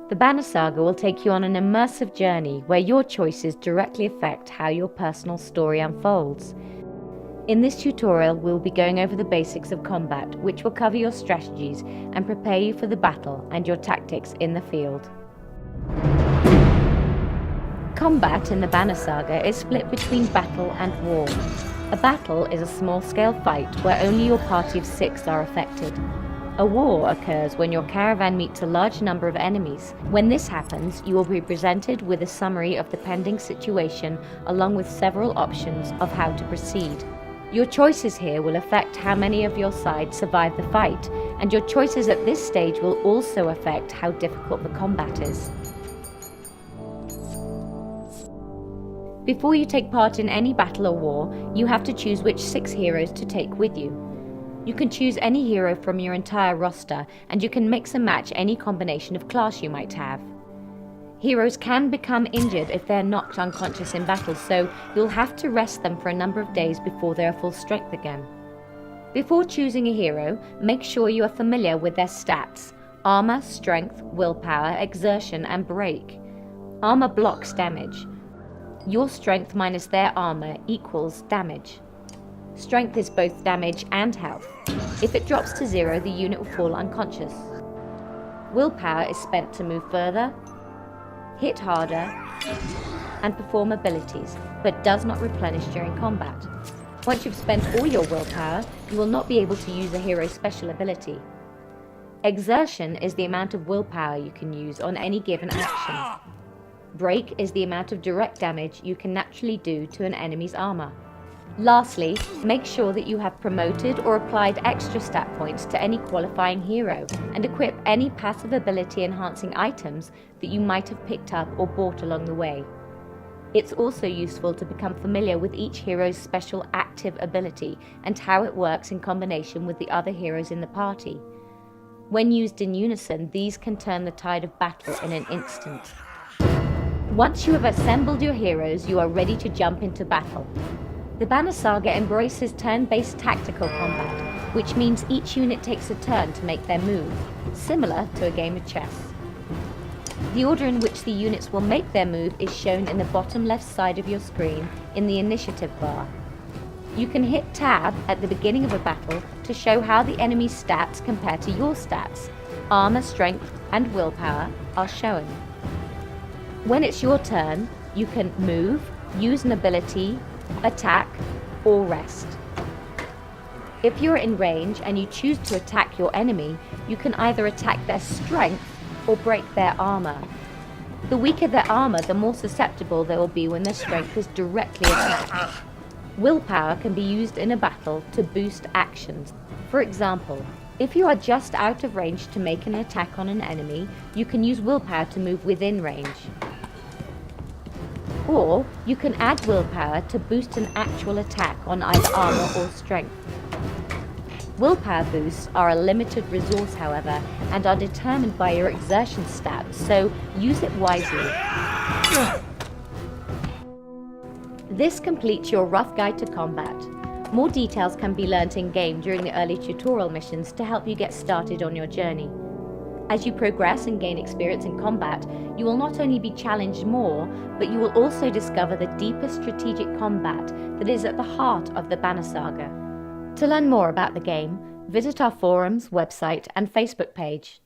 The Banner Saga will take you on an immersive journey where your choices directly affect how your personal story unfolds. In this tutorial, we'll be going over the basics of combat, which will cover your strategies and prepare you for the battle and your tactics in the field. Combat in the Banner Saga is split between battle and war. A battle is a small-scale fight where only your party of 6 are affected. A war occurs when your caravan meets a large number of enemies. When this happens, you will be presented with a summary of the pending situation along with several options of how to proceed. Your choices here will affect how many of your side survive the fight, and your choices at this stage will also affect how difficult the combat is. Before you take part in any battle or war, you have to choose which 6 heroes to take with you. You can choose any hero from your entire roster, and you can mix and match any combination of class you might have. Heroes can become injured if they're knocked unconscious in battle, so you'll have to rest them for a number of days before they're full strength again. Before choosing a hero, make sure you are familiar with their stats: armor, strength, willpower, exertion, and break. Armor blocks damage. Your strength minus their armor equals damage. Strength is both damage and health. If it drops to 0, the unit will fall unconscious. Willpower is spent to move further, hit harder, and perform abilities, but does not replenish during combat. Once you've spent all your willpower, you will not be able to use a hero's special ability. Exertion is the amount of willpower you can use on any given action. Break is the amount of direct damage you can naturally do to an enemy's armor. Lastly, make sure that you have promoted or applied extra stat points to any qualifying hero, and equip any passive ability enhancing items that you might have picked up or bought along the way. It's also useful to become familiar with each hero's special active ability and how it works in combination with the other heroes in the party. When used in unison, these can turn the tide of battle in an instant. Once you have assembled your heroes, you are ready to jump into battle. The Banner Saga embraces turn-based tactical combat, which means each unit takes a turn to make their move, similar to a game of chess. The order in which the units will make their move is shown in the bottom left side of your screen in the initiative bar. You can hit Tab at the beginning of a battle to show how the enemy's stats compare to your stats. Armor, strength, and willpower are shown. When it's your turn, you can move, use an ability, attack, or rest. If you're in range and you choose to attack your enemy, you can either attack their strength or break their armor. The weaker their armor, the more susceptible they will be when their strength is directly attacked. Willpower can be used in a battle to boost actions. For example, if you are just out of range to make an attack on an enemy, you can use willpower to move within range. Or you can add willpower to boost an actual attack on either armor or strength. Willpower boosts are a limited resource, however, and are determined by your exertion stats, so use it wisely. This completes your rough guide to combat. More details can be learnt in-game during the early tutorial missions to help you get started on your journey. As you progress and gain experience in combat, you will not only be challenged more, but you will also discover the deeper strategic combat that is at the heart of the Banner Saga. To learn more about the game, visit our forums, website, and Facebook page.